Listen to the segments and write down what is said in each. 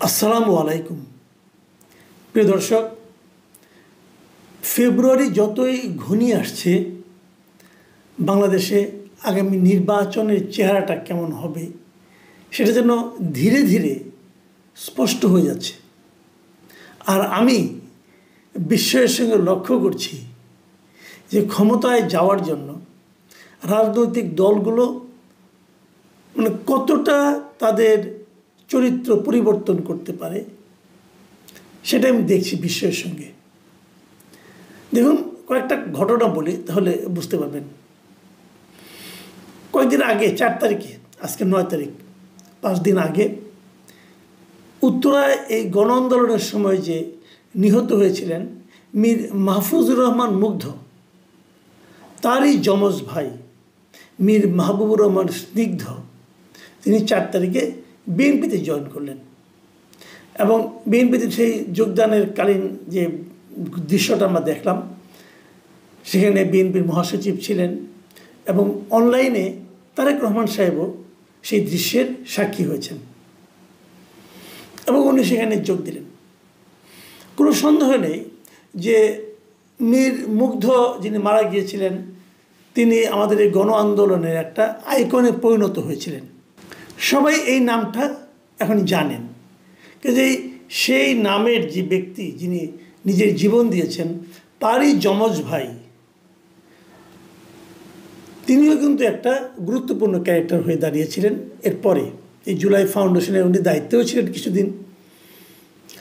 আসসালামু আলাইকুম প্রিয় দর্শক, ফেব্রুয়ারি যতই ঘনিয়ে আসছে বাংলাদেশে আগামী নির্বাচনের চেহারাটা কেমন হবে সেটা যেন ধীরে ধীরে স্পষ্ট হয়ে যাচ্ছে। আর আমি বিস্ময়ের সঙ্গে লক্ষ্য করছি যে ক্ষমতায় যাওয়ার জন্য রাজনৈতিক দলগুলো কতটা তাদের চরিত্র পরিবর্তন করতে পারে সেটা আমি দেখছি বিস্ময়ের সঙ্গে। দেখুন, কয়েকটা ঘটনা বলি তাহলে বুঝতে পারবেন। কয়েকদিন আগে 4 তারিখে, আজকে 9 তারিখ, 5 দিন আগে উত্তরায় এই গণ আন্দোলনের সময় যে নিহত হয়েছিলেন মীর মাহফুজুর রহমান মুগ্ধ, তারই যমজ ভাই মীর মাহবুবুর রহমান স্নিগ্ধ, তিনি 4 তারিখে বিএনপিতে জয়েন করলেন। এবং বিএনপিতে সেই যোগদানের কালীন যে দৃশ্যটা আমরা দেখলাম, সেখানে বিএনপির মহাসচিব ছিলেন এবং অনলাইনে তারেক রহমান সাহেবও সেই দৃশ্যের সাক্ষী হয়েছেন এবং উনি সেখানে যোগ দিলেন। কোনো সন্দেহ নেই যে মীর মুগ্ধ যিনি মারা গিয়েছিলেন তিনি আমাদের এই গণ আন্দোলনের একটা আইকনে পরিণত হয়েছিলেন। সবাই এই নামটা এখন জানেন, কিন্তু সেই নামের যে ব্যক্তি যিনি নিজের জীবন দিয়েছেন তারই যমজ ভাই তিনিও কিন্তু একটা গুরুত্বপূর্ণ ক্যারেক্টার হয়ে দাঁড়িয়েছিলেন। এরপরে এই জুলাই ফাউন্ডেশনের উনি দায়িত্বেও ছিলেন কিছুদিন,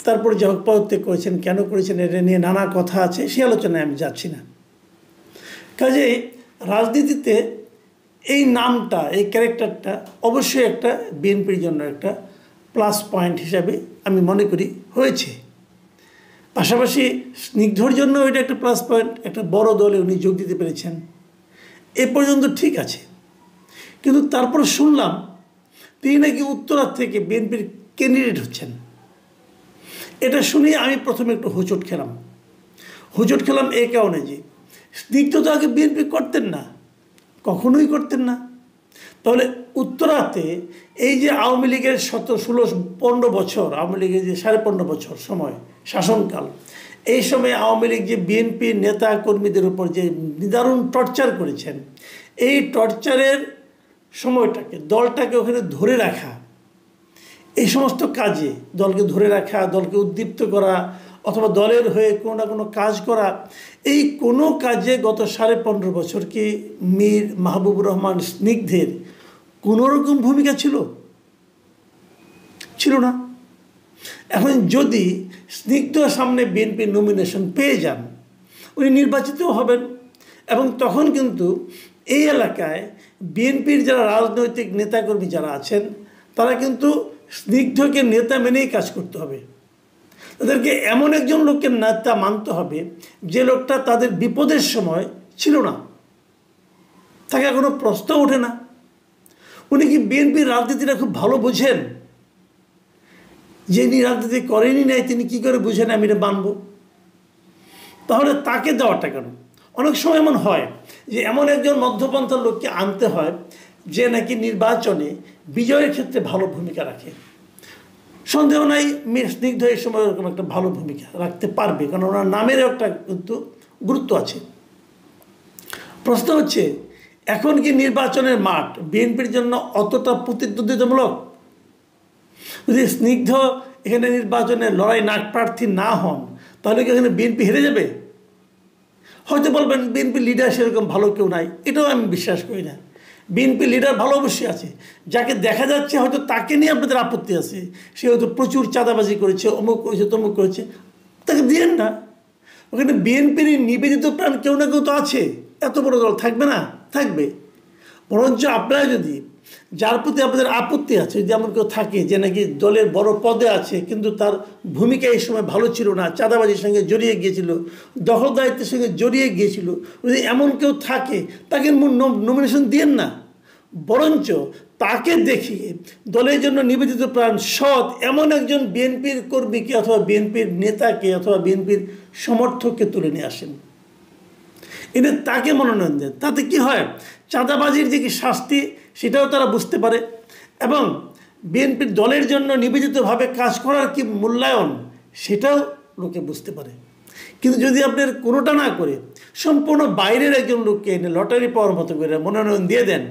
তারপরে যা হোক পদত্যাগ করেছেন, কেন করেছেন এটা নিয়ে নানা কথা আছে, সেই আলোচনায় আমি যাচ্ছি না। কাজেই রাজনীতিতে এই নামটা, এই ক্যারেক্টারটা অবশ্যই একটা বিএনপির জন্য একটা প্লাস পয়েন্ট হিসাবে আমি মনে করি হয়েছে। পাশাপাশি স্নিগ্ধর জন্য এটা একটা প্লাস পয়েন্ট, একটা বড় দলে উনি যোগ দিতে পেরেছেন, এ পর্যন্ত ঠিক আছে। কিন্তু তারপর শুনলাম তিনি নাকি উত্তরার থেকে বিএনপির ক্যান্ডিডেট হচ্ছেন। এটা শুনে আমি প্রথমে একটু হোঁচট খেলাম এই কারণে যে স্নিগ্ধ তো আগে বিএনপি করতেন না, কখনোই করতেন না। তাহলে উত্তরাতে এই যে আওয়ামী লীগের 15 বছর, আওয়ামী লীগের যে 15.5 বছর সময় শাসনকাল, এই সময় আওয়ামী লীগ যে বিএনপি নেতা কর্মীদের উপর যে নিদারুণ টর্চার করেছেন, এই টর্চারের সময়টাকে, দলটাকে ওখানে ধরে রাখা, এই সমস্ত কাজে দলকে ধরে রাখা, দলকে উদ্দীপ্ত করা অথবা দলের হয়ে কোনো না কোনো কাজ করা, এই কোনো কাজে গত 15.5 বছর কি মীর মাহবুবুর রহমান স্নিগ্ধের কোনোরকম ভূমিকা ছিল না। এখন যদি স্নিগ্ধ সামনে বিএনপির নমিনেশন পেয়ে যান, উনি নির্বাচিত হবেন এবং তখন কিন্তু এই এলাকায় বিএনপির যারা রাজনৈতিক নেতাকর্মী যারা আছেন তারা কিন্তু স্নিগ্ধকে নেতা মেনেই কাজ করতে হবে। তাদেরকে এমন একজন লোককে নেতা মানতে হবে যে লোকটা তাদের বিপদের সময় ছিল না, তাকে কোনো প্রশ্ন ওঠে না। উনি কি বিএনপির রাজনীতিটা খুব ভালো বোঝেন? যিনি রাজনীতি করেনি নাই তিনি কি করে বুঝেন আমি এটা মানব? তাহলে তাকে দেওয়াটা কেন? অনেক সময় এমন হয় যে এমন একজন মধ্যপন্থার লোককে আনতে হয় যে নাকি নির্বাচনে বিজয়ের ক্ষেত্রে ভালো ভূমিকা রাখে। সন্দেহ নাই মীর স্নিগ্ধ এই সময় এরকম একটা ভালো ভূমিকা রাখতে পারবে, কারণ ওনার নামের একটা কিন্তু গুরুত্ব আছে। প্রশ্ন হচ্ছে, এখন কি নির্বাচনের মাঠ বিএনপির জন্য অতটা প্রতিদ্বন্দ্বিতামূলক? যদি স্নিগ্ধ এখানে নির্বাচনে লড়াই নাক প্রার্থী না হন তাহলে কি এখানে বিএনপি হেরে যাবে? হয়তো বলবেন বিএনপি লিডার সেরকম ভালো কেউ নাই, এটাও আমি বিশ্বাস করি না। বিএনপি লিডার ভালো অবশ্যই আছে, যাকে দেখা যাচ্ছে হয়তো তাকে নিয়ে আপনাদের আপত্তি আছে, সে হয়তো প্রচুর চাঁদাবাজি করেছে, অমুক করেছে, তমুক করেছে, তাকে দিয়েন না। ওখানে বিএনপির নিবেদিত প্রাণ কেউ না কেউ তো আছে, এত বড় দল থাকবে না? থাকবে। বরঞ্চ আপনারা যদি, যার প্রতি আপনাদের আপত্তি আছে, যদি এমন কেউ থাকে যে নাকি দলের বড় পদে আছে কিন্তু তার ভূমিকা এই সময় ভালো ছিল না, চাঁদাবাজির সঙ্গে জড়িয়ে গিয়েছিল, দখলদারিত্বের সঙ্গে জড়িয়ে গিয়েছিল, যদি এমন কেউ থাকে তাকে নমিনেশন দিয়েন না। বরঞ্চ তাকে দেখিয়ে দলের জন্য নিবেদিত প্রাণ সৎ এমন একজন বিএনপির কর্মীকে অথবা বিএনপির নেতাকে অথবা বিএনপির সমর্থককে তুলে নিয়ে আসেন, এনে তাকে মনোনয়ন দেন। তাতে কি হয়, চাঁদাবাজির যে কি শাস্তি সেটাও তারা বুঝতে পারে এবং বিএনপির দলের জন্য নিবেদিতভাবে কাজ করার কি মূল্যায়ন, সেটাও লোকে বুঝতে পারে। কিন্তু যদি আপনার কোনোটা না করে সম্পূর্ণ বাইরের একজন লোককে এনে লটারি পাওয়ার মতো করে মনোনয়ন দিয়ে দেন,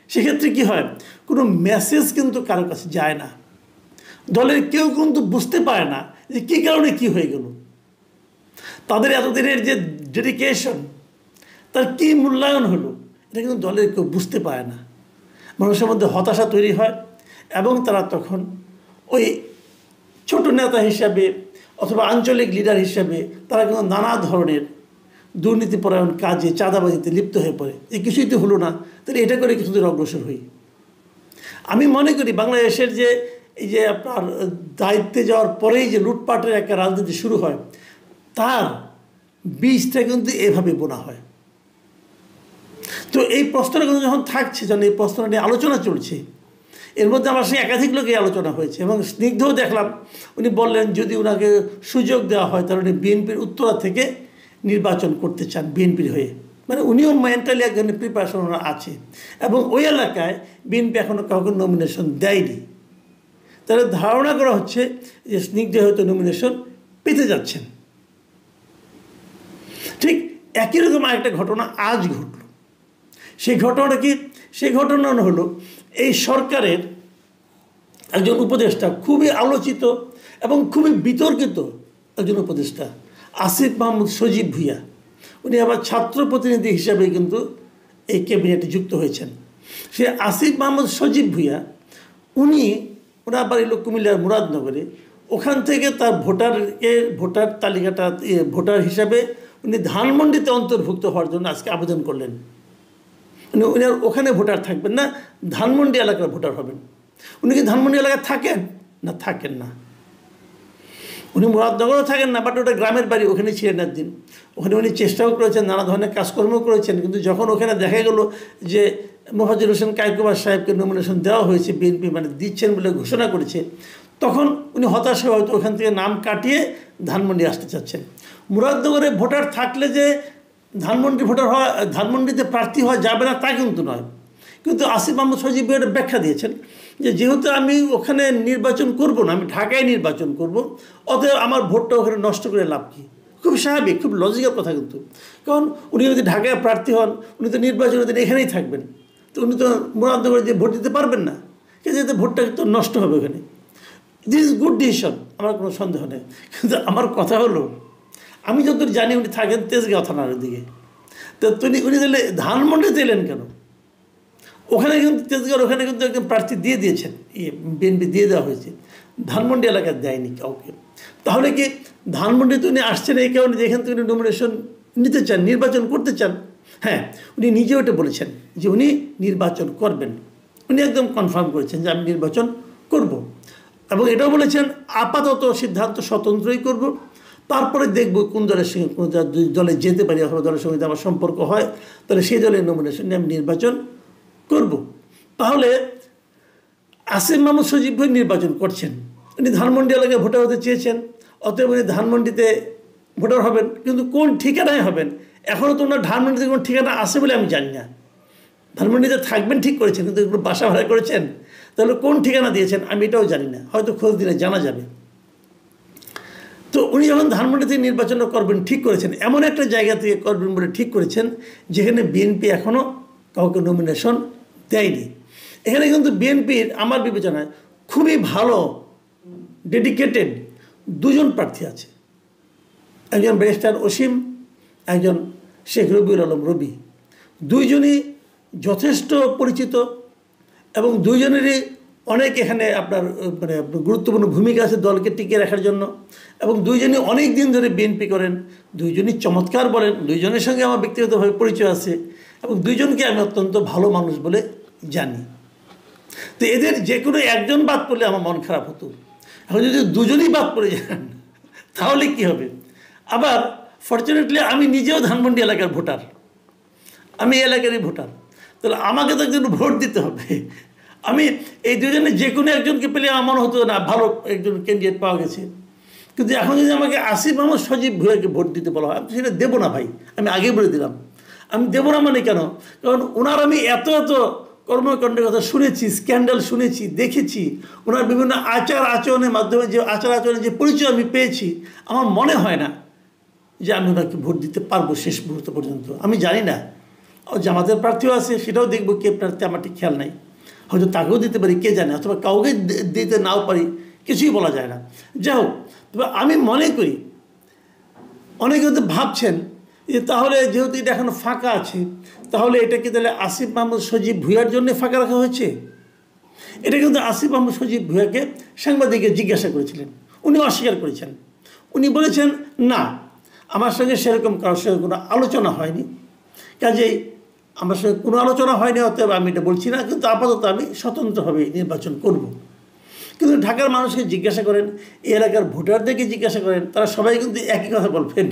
সেক্ষেত্রে কি হয়, কোনো মেসেজ কিন্তু কারো কাছে যায় না। দলের কেউ কিন্তু বুঝতে পারে না যে কী কারণে কি হয়ে গেল। তাদের এতদিনের যে ডেডিকেশন, তার কী মূল্যায়ন হলো, এটা কিন্তু দলের কেউ বুঝতে পারে না। মানুষের মধ্যে হতাশা তৈরি হয় এবং তারা তখন ওই ছোট নেতা হিসাবে অথবা আঞ্চলিক লিডার হিসাবে তারা কিন্তু নানা ধরনের দুর্নীতিপরায়ণ কাজে, চাঁদাবাজিতে লিপ্ত হয়ে পড়ে। এই কিছুই তো হলো না, তাহলে এটা করে কিছু দূর অগ্রসর হই। আমি মনে করি বাংলাদেশের যে এই যে আপনার দায়িত্বে যাওয়ার পরেই যে লুটপাটের একটা রাজনীতি শুরু হয়, তার বীজটা কিন্তু এভাবে বোনা হয়। তো এই প্রশ্নটা কিন্তু যখন থাকছে, যখন এই প্রশ্নটা নিয়ে আলোচনা চলছে, এর মধ্যে আমার সেই একাধিক লোকের আলোচনা হয়েছে এবং স্নিগ্ধও দেখলাম, উনি বললেন যদি ওনাকে সুযোগ দেওয়া হয় তাহলে উনি বিএনপির উত্তরা থেকে নির্বাচন করতে চান বিএনপির হয়ে। মানে উনিও মেন্টালি এক ধরনের প্রিপারেশন ওনার আছে এবং ওই এলাকায় বিএনপি এখনও কাউকে নমিনেশন দেয়নি। তাহলে ধারণা করা হচ্ছে যে স্নিগ্ধ হয়তো নমিনেশন পেতে যাচ্ছেন। ঠিক একই রকম আরেকটা ঘটনা আজ ঘটল। সেই ঘটনাটা কি? সেই ঘটনা হলো এই সরকারের একজন উপদেষ্টা, খুবই আলোচিত এবং খুবই বিতর্কিত একজন উপদেষ্টা, আসিফ মাহমুদ সজীব ভুঁইয়া। উনি আবার ছাত্র প্রতিনিধি হিসাবে কিন্তু এই ক্যাবিনেটে যুক্ত হয়েছেন। সে আসিফ মাহমুদ সজীব ভুঁইয়া ওরা আবার এলো কুমিল্লার মুরাদনগরে। ওখান থেকে তার ভোটার তালিকাটা ভোটার হিসাবে উনি ধানমন্ডিতে অন্তর্ভুক্ত হওয়ার জন্য আজকে আবেদন করলেন। উনি আর ওখানে ভোটার থাকবেন না, ধানমন্ডি এলাকার ভোটার হবেন। উনি কি ধানমন্ডি এলাকায় থাকেন? না, থাকেন না। উনি মুরাদনগরও থাকেন না, বাট ওটা গ্রামের বাড়ি, ওখানে ছিলেন একদিন। ওখানে উনি চেষ্টাও করেছেন, নানা ধরনের কাজকর্মও করেছেন। কিন্তু যখন ওখানে দেখা গেল যে মোফাজ্জল হোসেন কায়কোবাদ সাহেবকে নমিনেশন দেওয়া হয়েছে, বিএনপি মানে দিচ্ছেন বলে ঘোষণা করেছে, তখন উনি হতাশ হয়ে হয়তো ওখান থেকে নাম কাটিয়ে ধানমন্ডি আসতে চাচ্ছেন। মুরাদনগরে ভোটার থাকলে যে ধানমন্ডিতে প্রার্থী হওয়া যাবে না তা কিন্তু নয়। কিন্তু আসিফ মাহমুদ সজীব ভুঁইয়া ব্যাখ্যা দিয়েছেন যে যেহেতু আমি ওখানে নির্বাচন করব না, আমি ঢাকায় নির্বাচন করব, অতএব আমার ভোটটা ওখানে নষ্ট করে লাভ কী। খুব স্বাভাবিক, খুব লজিক্যাল কথা কিন্তু। কারণ উনি যদি ঢাকায় প্রার্থী হন, উনি তো নির্বাচনের দিন এখানেই থাকবেন, তো উনি তো মুরাদনগরে যে ভোট দিতে পারবেন না, কিন্তু ভোটটা তো নষ্ট হবে ওখানে। দিস ইজ গুড ডিসিশন, আমার কোনো সন্দেহ নেই। কিন্তু আমার কথা হলো, আমি যতদূর জানি উনি থাকেন তেজগাঁও থানার দিকে, তো উনি তাহলে ধানমন্ডিতে এলেন কেন? ওখানে কিন্তু তেজগাঁওর ওখানে কিন্তু একজন প্রার্থী দিয়ে দিয়েছেন, বিএনপি দিয়ে দেওয়া হয়েছে, ধানমন্ডি এলাকায় দেয়নি কাউকে। তাহলে কি ধানমন্ডিতে উনি আসছেন এই কারণে যেখান থেকে উনি নমিনেশন নিতে চান, নির্বাচন করতে চান? হ্যাঁ, উনি নিজে ওটা বলেছেন যে উনি নির্বাচন করবেন। উনি একদম কনফার্ম করেছেন যে আমি নির্বাচন করব, এবং এটাও বলেছেন আপাতত সিদ্ধান্ত স্বতন্ত্রই করব, তারপরে দেখব কোন দলের সঙ্গে কোন দলে যেতে পারি, অথবা দলের সঙ্গে যদি আমার সম্পর্ক হয় তাহলে সেই দলের নমিনেশন নিয়ে আমি নির্বাচন করব। তাহলে আসিফ মাহমুদ সজীব ভুঁইয়া নির্বাচন করছেন, উনি ধানমন্ডি এলাকায় ভোটার হতে চেয়েছেন, অতএব উনি ধানমন্ডিতে ভোটার হবেন। কিন্তু কোন ঠিকানায় হবেন এখনও তো ওনার ধানমন্ডিতে কোনো ঠিকানা আছে বলে আমি জানি না। ধানমন্ডিতে থাকবেন ঠিক করেছেন, কিন্তু এগুলো বাসা ভাড়া করেছেন, তাহলে কোন ঠিকানা দিয়েছেন আমি এটাও জানি না, হয়তো খোঁজ দিলে জানা যাবে। তো উনি যখন ধানমন্ডি থেকে নির্বাচন করবেন ঠিক করেছেন, এমন একটা জায়গা থেকে করবেন বলে ঠিক করেছেন যেখানে বিএনপি এখনও কাউকে নমিনেশন দেয়নি। এখানে কিন্তু বিএনপির আমার বিবেচনায় খুবই ভালো ডেডিকেটেড দুজন প্রার্থী আছে, একজন ব্যারিস্টার অসীম, একজন শেখ রবিউল আলম রবি। দুইজনই যথেষ্ট পরিচিত এবং দুইজনেরই অনেক এখানে আপনার মানে গুরুত্বপূর্ণ ভূমিকা আছে দলকে টিকিয়ে রাখার জন্য, এবং দুইজনই অনেক দিন ধরে বিএনপি করেন, দুইজনই চমৎকার বলেন, দুইজনের সঙ্গে আমার ব্যক্তিগতভাবে পরিচয় আছে এবং দুইজনকে আমি অত্যন্ত ভালো মানুষ বলে জানি। তো এদের যে কোনো একজন বাদ পড়লে আমার মন খারাপ হতো। এখন যদি দুজনই বাদ পড়ে যান তাহলে কি হবে? আবার ফর্চুনেটলি আমি নিজেও ধানমন্ডি এলাকার ভোটার, আমি এলাকারই ভোটার, তাহলে আমাকে তো একজন ভোট দিতে হবে। আমি এই দুজনের যে কোনো একজনকে পেলে আমার মনে হতো না ভালো একজন ক্যান্ডিডেট পাওয়া গেছে। কিন্তু এখন যদি আমাকে আসিফ মাহমুদ সজীব ভুঁইয়াকে ভোট দিতে বলা হয়, আমি সেটা দেবো না ভাই, আমি আগেই বলে দিলাম। আমি দেবো না মানে কেন? কারণ ওনার আমি এত কর্মকাণ্ডের কথা শুনেছি, স্ক্যান্ডাল শুনেছি, দেখেছি, ওনার বিভিন্ন আচার আচরণের মাধ্যমে যে আচার আচরণের যে পরিচয় আমি পেয়েছি, আমার মনে হয় না যে আমি ওনাকে ভোট দিতে পারবো শেষ মুহূর্ত পর্যন্ত। আমি জানি না, জামাতের প্রার্থীও আছে, সেটাও দেখবো কে প্রার্থী, আমার ঠিক খেয়াল নাই, হয়তো তাকেও দিতে পারি, কে জানে, অথবা কাউকে দিতে নাও পারি, কিছুই বলা যায় না। যাই হোক, তবে আমি মনে করি অনেকে হয়তো ভাবছেন যে তাহলে যেহেতু এটা এখনো ফাঁকা আছে, তাহলে এটা কি তাহলে আসিফ মাহমুদ সজীব ভূঁইয়ার জন্য ফাঁকা রাখা হয়েছে? এটা কিন্তু আসিফ মাহমুদ সজীব ভূঁইয়াকে সাংবাদিকে জিজ্ঞাসা করেছিলেন, উনি অস্বীকার করেছেন। উনি বলেছেন, না, আমার সঙ্গে সেরকম কারোর সঙ্গে কোনো আলোচনা হয়নি, কাজেই আমার সঙ্গে কোনো আলোচনা হয়নি, অতএব আমি এটা বলছি না, কিন্তু আপাতত আমি স্বতন্ত্রভাবে নির্বাচন করব। কিন্তু ঢাকার মানুষকে জিজ্ঞাসা করেন, এই এলাকার ভোটারদেরকে জিজ্ঞাসা করেন, তারা সবাই কিন্তু একই কথা বলবেন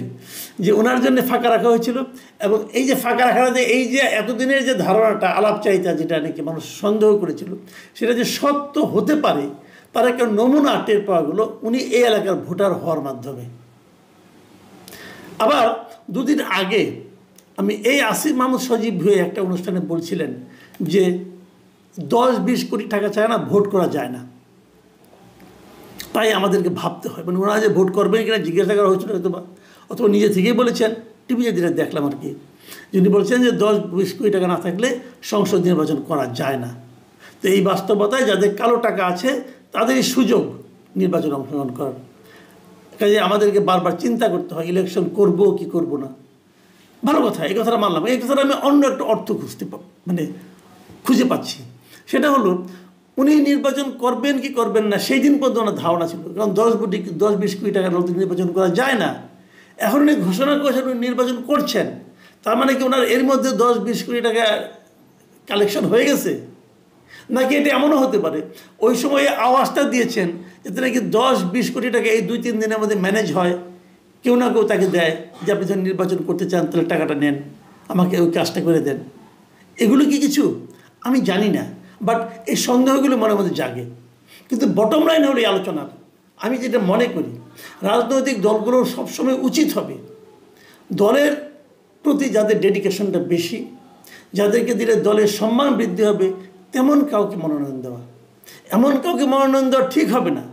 যে ওনার জন্য ফাঁকা রাখা হয়েছিল। এবং এই যে ফাঁকা রাখাতে এই যে এতদিনের যে ধারণাটা, আলাপচারিতা, যেটা নাকি মানুষ সন্দেহ করেছিল, সেটা যে সত্য হতে পারে, তার একটা নমুনা টের পাওয়া গেল উনি এই এলাকার ভোটার হওয়ার মাধ্যমে। আবার দুদিন আগে আমি এই আসিফ মাহমুদ সজীব ভূঁইয়া একটা অনুষ্ঠানে বলছিলেন যে 10-20 কোটি টাকা চায় না, ভোট করা যায় না, তাই আমাদেরকে ভাবতে হয়। মানে ওনারা যে ভোট করবেন কিনা জিজ্ঞাসা করা হয়েছিল হয়তো, অথবা নিজে থেকেই বলেছেন, টিভিতে যেটা দেখলাম আর কি, যিনি বলছেন যে 10-20 কোটি টাকা না থাকলে সংসদ নির্বাচন করা যায় না। তো এই বাস্তবতায় যাদের কালো টাকা আছে তাদেরই সুযোগ নির্বাচনে অংশগ্রহণ করার। কাজে আমাদেরকে বারবার চিন্তা করতে হয় ইলেকশন করব কি করব না। ভালো কথা, এই কথাটা মানলাম। এই কথাটা আমি অন্য একটা অর্থ খুঁজে পাচ্ছি। সেটা হলো, উনি নির্বাচন করবেন কি করবেন না সেই দিন পর্যন্ত ওনার ধারণা ছিল, কারণ 10-20 কোটি টাকার মধ্যে নির্বাচন করা যায় না। এখন উনি ঘোষণা করেছেন উনি নির্বাচন করছেন, তার মানে কি ওনার এর মধ্যে 10-20 কোটি টাকা কালেকশন হয়ে গেছে? নাকি এটা এমনও হতে পারে ওই সময়ে আওয়াজটা দিয়েছেন যাতে নাকি 10-20 কোটি টাকা এই 2-3 দিনের মধ্যে ম্যানেজ হয়, কেউ না কেউ তাকে দেয় যে আপনি যখন নির্বাচন করতে চান তাহলে টাকাটা নেন, আমাকে ওই কাজটা করে দেন। এগুলো কি কিছু আমি জানি না, বাট এই সন্দেহগুলো মনের মধ্যে জাগে। কিন্তু বটম লাইন হলো এই আলোচনার, আমি যেটা মনে করি, রাজনৈতিক দলগুলোর সবসময় উচিত হবে দলের প্রতি যাদের ডেডিকেশনটা বেশি, যাদেরকে দিলে দলের সম্মান বৃদ্ধি হবে, তেমন কাউকে মনোনয়ন দেওয়া। এমন কাউকে মনোনয়ন দেওয়া ঠিক হবে না